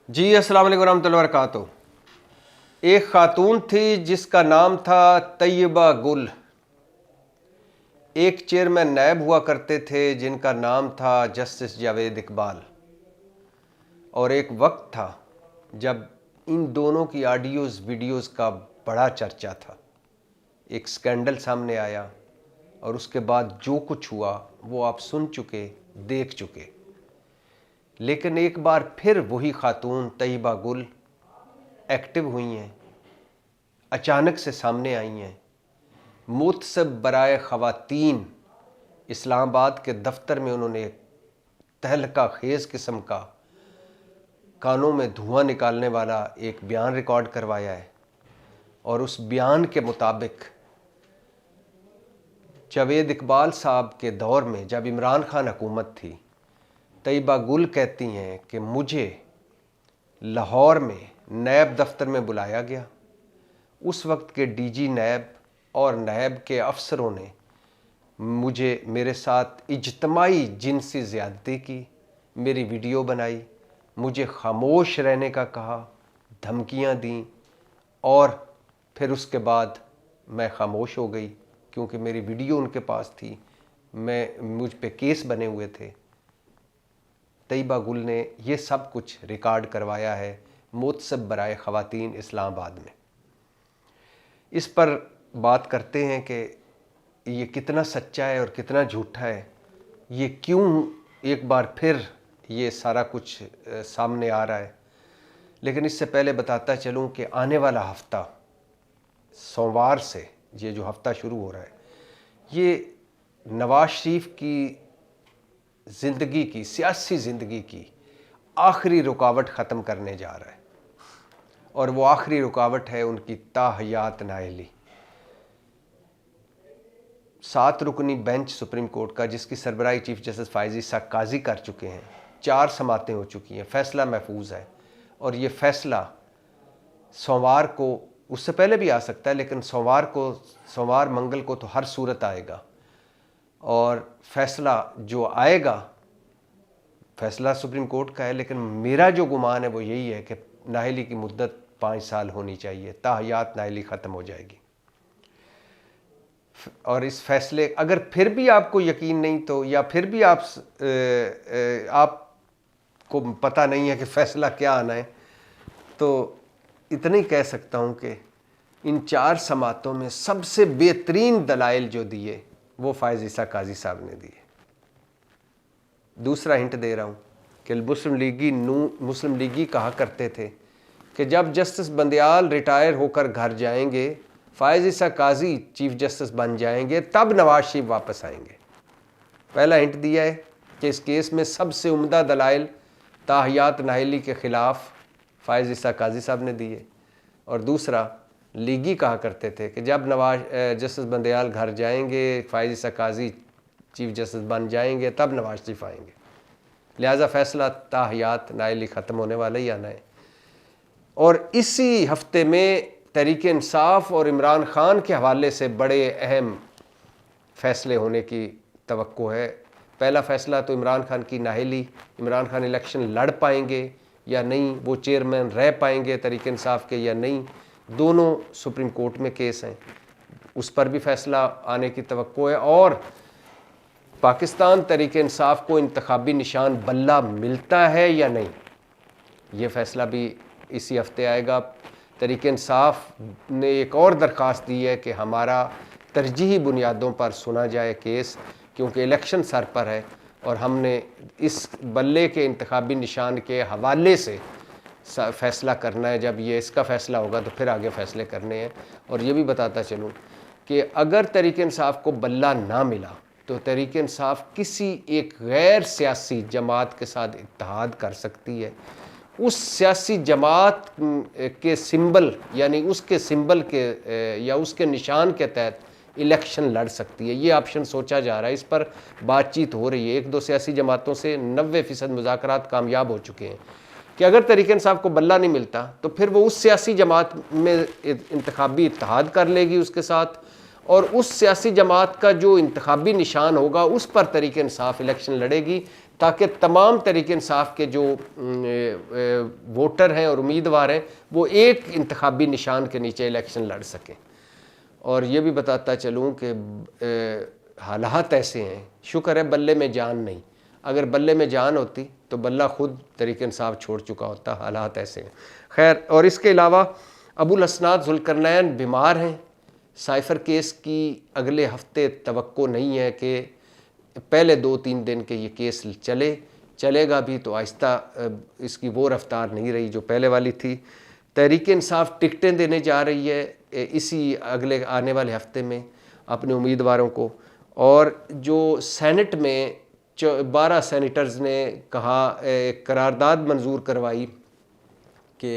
जी अस्सलाम वालेकुम रहमतुल्लाहि व बरकातुहू। एक ख़ातून थी जिसका नाम था तैयबा गुल। एक चेयरमैन नायब हुआ करते थे जिनका नाम था जस्टिस जावेद इकबाल। और एक वक्त था जब इन दोनों की ऑडियोज़ वीडियोज़ का बड़ा चर्चा था। एक स्कैंडल सामने आया और उसके बाद जो कुछ हुआ वो आप सुन चुके, देख चुके। लेकिन एक बार फिर वही ख़ातून तैयबा गुल एक्टिव हुई हैं, अचानक से सामने आई हैं। मुतसब बराए ख़वातीन इस्लामाबाद के दफ्तर में उन्होंने तहलका खेज़ किस्म का, कानों में धुआं निकालने वाला एक बयान रिकॉर्ड करवाया है। और उस बयान के मुताबिक जावेद इकबाल साहब के दौर में जब इमरान खान हुकूमत थी, तैयबा गुल कहती हैं कि मुझे लाहौर में नैब दफ्तर में बुलाया गया। उस वक्त के डीजी नैब और नैब के अफसरों ने मेरे साथ इज्तमाई जिनसी ज़्यादती की, मेरी वीडियो बनाई, मुझे खामोश रहने का कहा, धमकियां दी और फिर उसके बाद मैं खामोश हो गई क्योंकि मेरी वीडियो उनके पास थी, मुझ पे केस बने हुए थे। तैयबा गुल ने ये सब कुछ रिकॉर्ड करवाया है मुतसब बराए ख़वातीन इस्लामाबाद में। इस पर बात करते हैं कि ये कितना सच्चा है और कितना झूठा है, ये क्यों एक बार फिर ये सारा कुछ सामने आ रहा है। लेकिन इससे पहले बताता चलूँ कि आने वाला हफ्ता सोमवार से ये जो हफ्ता शुरू हो रहा है, ये नवाज शरीफ की ज़िंदगी की, सियासी ज़िंदगी की आखिरी रुकावट ख़त्म करने जा रहा है। और वो आखिरी रुकावट है उनकी ताहयात नाअहली। 7 रुकनी बेंच सुप्रीम कोर्ट का, जिसकी सरबराही चीफ जस्टिस फ़ाइज़ ईसा काजी कर चुके हैं, 4 समातें हो चुकी हैं, फ़ैसला महफूज है। और ये फ़ैसला सोमवार को, उससे पहले भी आ सकता है, लेकिन सोमवार मंगल को तो हर सूरत आएगा। और फ़ैसला जो आएगा, फ़ैसला सुप्रीम कोर्ट का है, लेकिन मेरा जो गुमान है वो यही है कि नाअहली की मुद्दत 5 साल होनी चाहिए, ताहयात नाअहली ख़त्म हो जाएगी। और इस फैसले, अगर फिर भी आपको यकीन नहीं तो, या फिर भी आपको पता नहीं है कि फ़ैसला क्या आना है, तो इतना ही कह सकता हूँ कि इन 4 समातों में सबसे बेहतरीन दलाइल जो दिए वो फ़ाइज़ ईसा काजी साहब ने दिए। दूसरा हिंट दे रहा हूँ कि मुस्लिम लीगी कहा करते थे कि जब जस्टिस बंदयाल रिटायर होकर घर जाएंगे, फ़ाइज़ ईसा काजी चीफ जस्टिस बन जाएंगे, तब नवाज शरीफ वापस आएंगे। पहला हिंट दिया है कि इस केस में सबसे उम्दा दलाइल ताहयात नाअहली के ख़िलाफ़ फ़ाइज़ ईसा काजी साहब ने दिए। और दूसरा, लीगी कहा करते थे कि जब जस्टिस बंदयाल घर जाएंगे, फ़ाइज़ ईसा काजी चीफ जस्टिस बन जाएंगे, तब नवाज शरीफ आएंगे। लिहाजा फ़ैसला ताहयात नाअहली ख़त्म होने वाला ही आना है। और इसी हफ्ते में तहरीक इंसाफ और इमरान खान के हवाले से बड़े अहम फ़ैसले होने की तवक्को है। पहला फ़ैसला तो इमरान खान की नाअहली, इमरान खान इलेक्शन लड़ पाएंगे या नहीं, वो चेयरमैन रह पाएंगे तहरीक इंसाफ के या नहीं, दोनों सुप्रीम कोर्ट में केस हैं, उस पर भी फ़ैसला आने की तवक्को है। और पाकिस्तान तहरीक इंसाफ को इंतखाबी निशान बल्ला मिलता है या नहीं, ये फ़ैसला भी इसी हफ्ते आएगा। तहरीक इंसाफ ने एक और दरख्वास्त दी है कि हमारा तरजीही बुनियादों पर सुना जाए केस, क्योंकि इलेक्शन सर पर है और हमने इस बल्ले के इंतखाबी निशान के हवाले से फ़ैसला करना है। जब ये इसका फ़ैसला होगा तो फिर आगे फ़ैसले करने हैं। और ये भी बताता चलूँ कि अगर तहरीक इंसाफ को बल्ला ना मिला तो तहरीक इंसाफ किसी एक गैर सियासी जमात के साथ इत्तेहाद कर सकती है, उस सियासी जमात के सिंबल, यानी उसके सिंबल के या उसके निशान के तहत इलेक्शन लड़ सकती है। ये ऑप्शन सोचा जा रहा है, इस पर बातचीत हो रही है। 1-2 सियासी जमातों से 90% मुज़ाकरात कामयाब हो चुके हैं कि अगर तहरीक इंसाफ को बल्ला नहीं मिलता तो फिर वो उस सियासी जमात में इंतखाबी इत्तेहाद कर लेगी उसके साथ, और उस सियासी जमात का जो इंतखाबी निशान होगा उस पर तहरीक इंसाफ इलेक्शन लड़ेगी, ताकि तमाम तरीके इंसाफ के जो वोटर हैं और उम्मीदवार हैं वो एक इंतखाबी निशान के नीचे इलेक्शन लड़ सकें। और ये भी बताता चलूँ कि हालात ऐसे हैं, शुक्र है बल्ले में जान नहीं, अगर बल्ले में जान होती तो बल्ला खुद तरीके इंसाफ छोड़ चुका होता। हालात ऐसे हैं। खैर, और इसके अलावा अबुल हसनात जुल्करनैन बीमार हैं। साइफ़र केस की अगले हफ्ते तवक्को नहीं है कि पहले 2-3 दिन के ये केस चलेगा भी तो आहिस्ता, इसकी वो रफ्तार नहीं रही जो पहले वाली थी। तहरीक इंसाफ टिकटें देने जा रही है इसी अगले आने वाले हफ्ते में अपने उम्मीदवारों को। और जो सेनेट में 12 सेनेटर्स ने कहा, एक करारदाद मंजूर करवाई कि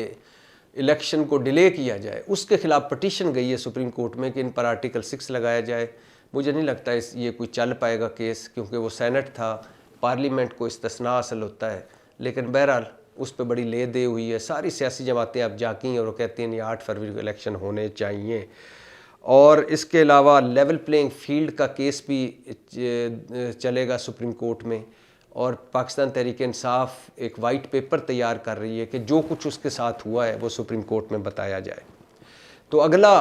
इलेक्शन को डिले किया जाए, उसके ख़िलाफ़ पटिशन गई है सुप्रीम कोर्ट में कि इन पर आर्टिकल 6 लगाया जाए। मुझे नहीं लगता ये कोई चल पाएगा केस, क्योंकि वो सेनेट था, पार्लियामेंट को इस्तिस्ना हासिल होता है। लेकिन बहरहाल उस पर बड़ी ले दे हुई है, सारी सियासी जमातें अब जाकी और वो कहती हैं 8 फरवरी को इलेक्शन होने चाहिए। और इसके अलावा लेवल प्लेइंग फील्ड का केस भी चलेगा सुप्रीम कोर्ट में। और पाकिस्तान तहरीक इंसाफ एक वाइट पेपर तैयार कर रही है कि जो कुछ उसके साथ हुआ है वो सुप्रीम कोर्ट में बताया जाए। तो अगला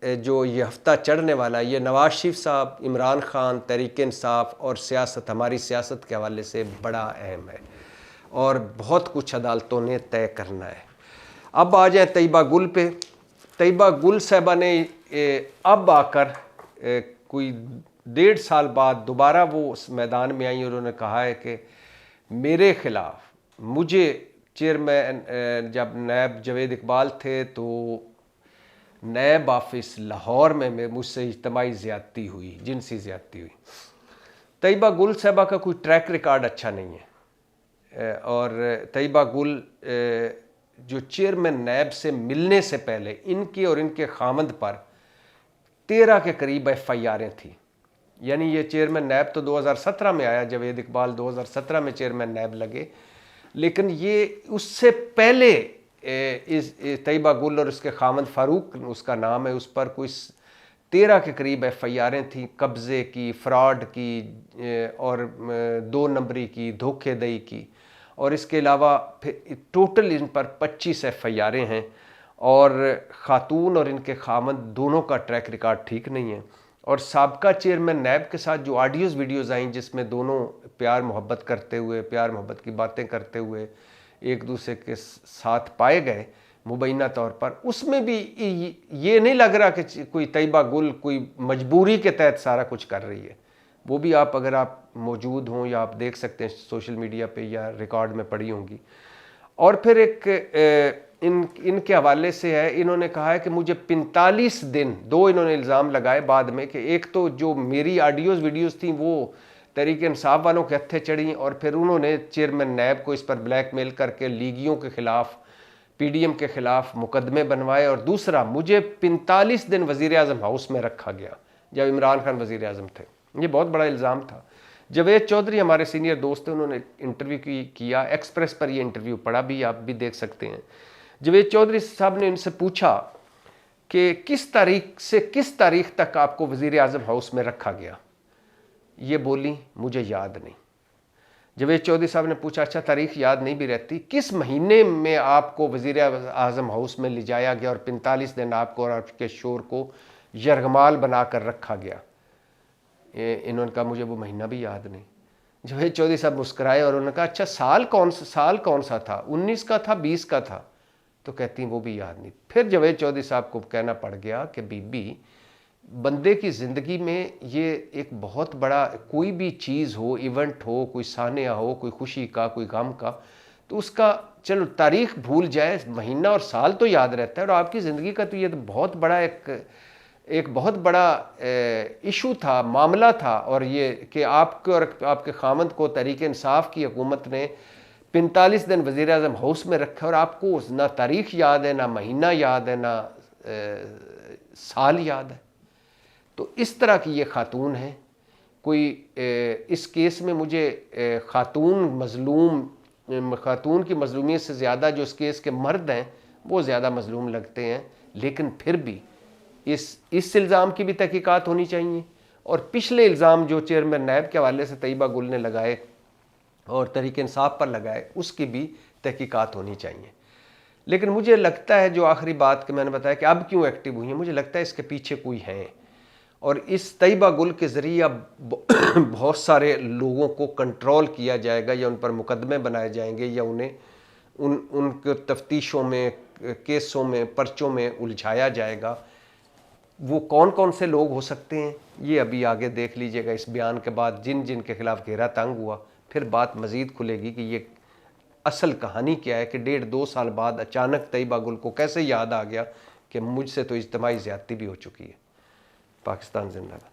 जो ये हफ्ता चढ़ने वाला है, ये नवाज शरीफ साहब, इमरान खान, तहरीक इंसाफ और सियासत, हमारी सियासत के हवाले से बड़ा अहम है और बहुत कुछ अदालतों ने तय करना है। अब आ जाए तैयबा गुल पे। तैयबा गुल साहबा ने अब आकर कोई 1.5 साल बाद दोबारा वो उस मैदान में आई और उन्होंने कहा है कि मेरे ख़िलाफ़, मुझे चेयरमैन, जब नैब जावेद इकबाल थे तो नैब ऑफिस लाहौर में मुझसे इज्तिमाई ज़्यादती हुई, जिनसी ज़्यादती हुई। तैयबा गुल साहबा का कोई ट्रैक रिकॉर्ड अच्छा नहीं है। और तैयबा गुल जो चेयरमैन नैब से मिलने से पहले इनके और इनके खामद पर 13 के करीब FIR'ें थी। यानी ये चेयरमैन नैब तो 2017 में आया, जावेद इकबाल 2017 में चेयरमैन नैब लगे, लेकिन ये उससे पहले इस तैयबा गुल और उसके खामद फारूक, उसका नाम है, उस पर कोई 13 के करीब FIR'ें थी, कब्ज़े की, फ्रॉड की और 2 नंबरी की, धोखेदही की। और इसके अलावा फिर टोटल इन पर 25 FIR'ें हैं। और ख़ातून और इनके खामद दोनों का ट्रैक रिकॉर्ड ठीक नहीं है। और साबका चेयरमैन नैब के साथ जो ऑडियोज़ वीडियोज़ आई जिसमें दोनों प्यार मोहब्बत करते हुए, प्यार मोहब्बत की बातें करते हुए एक दूसरे के साथ पाए गए मुबैना तौर पर, उसमें भी ये नहीं लग रहा कि कोई तैयबा गुल कोई मजबूरी के तहत सारा कुछ कर रही है। वो भी आप, अगर आप मौजूद हों या आप देख सकते हैं सोशल मीडिया पे या रिकॉर्ड में पड़ी होंगी। और फिर एक इनके हवाले से है, इन्होंने कहा है कि मुझे 45 दिन, 2 इन्होंने इल्ज़ाम लगाए बाद में कि एक तो जो मेरी ऑडियोज़ वीडियोज़ थी वो तहरीक इंसाफ वालों के हत्थे चढ़ी और फिर उन्होंने चेयरमैन नैब को इस पर ब्लैकमेल करके लीगियों के ख़िलाफ़, PDM के ख़िलाफ़ मुकदमे बनवाए। और दूसरा, मुझे 45 दिन वज़ीर आज़म हाउस में रखा गया जब इमरान खान वज़ीर आज़म थे। ये बहुत बड़ा इल्ज़ाम था। जावेद चौधरी हमारे सीनियर दोस्त हैं, उन्होंने इंटरव्यू किया, एक्सप्रेस पर ये इंटरव्यू पढ़ा भी, आप भी देख सकते हैं। जावेद चौधरी साहब ने इनसे पूछा कि किस तारीख से किस तारीख तक आपको वज़ीर आज़म हाउस में रखा गया। ये बोली मुझे याद नहीं। जावेद चौधरी साहब ने पूछा अच्छा तारीख याद नहीं भी रहती, किस महीने में आपको वज़ीर आज़म हाउस में ले जाया गया और 45 दिन आपको और आपके शोर को यरगमाल बना कर रखा गया। इन्होंने कहा मुझे वो महीना भी याद नहीं। जावेद चौधरी साहब मुस्कुराए और उन्होंने कहा अच्छा साल कौन सा था, 19 का था, 20 का था? तो कहती हैं वो भी याद नहीं। फिर जावेद चौधरी साहब को कहना पड़ गया कि बीबी, बंदे की ज़िंदगी में ये एक बहुत बड़ा, कोई भी चीज़ हो, इवेंट हो, कोई सानिया हो, कोई खुशी का, कोई गम का, तो उसका चलो तारीख भूल जाए, महीना और साल तो याद रहता है। और आपकी ज़िंदगी का तो ये तो बहुत बड़ा एक बहुत बड़ा इशू था, मामला था। और ये कि आपके और आपके खामद को तहरीक इंसाफ की हुकूमत ने 45 दिन वज़ीर आज़म हाउस में रखा और आपको ना तारीख याद है, ना महीना याद है, ना साल याद है। तो इस तरह की ये खातून है। कोई इस केस में मुझे खातून की मजलूमियत से ज़्यादा जो इस केस के मर्द हैं वो ज़्यादा मजलूम लगते हैं। लेकिन फिर भी इस इल्ज़ाम की भी तहकीकात होनी चाहिए। और पिछले इल्ज़ाम जो चेयरमैन नैब के हवाले से तैयबा गुल ने लगाए और तहरीक इंसाफ पर लगाए, उसकी भी तहकीकात होनी चाहिए। लेकिन मुझे लगता है, जो आखिरी बात कि मैंने बताया कि अब क्यों एक्टिव हुई है, मुझे लगता है इसके पीछे कोई है, और इस तैयबा गुल के ज़रिए अब बहुत सारे लोगों को कंट्रोल किया जाएगा, या उन पर मुकदमे बनाए जाएंगे, या उन्हें उनके तफ्तीशों में, केसों में, पर्चों में उलझाया जाएगा। वो कौन कौन से लोग हो सकते हैं, ये अभी आगे देख लीजिएगा। इस बयान के बाद जिन जिन के खिलाफ घेरा तंग हुआ, फिर बात मज़ीद खुलेगी कि ये असल कहानी क्या है, कि 1.5-2 साल बाद अचानक तैयबा गुल को कैसे याद आ गया कि मुझसे तो इज्तिमाई ज़्यादती भी हो चुकी है। पाकिस्तान जिंदाबाद।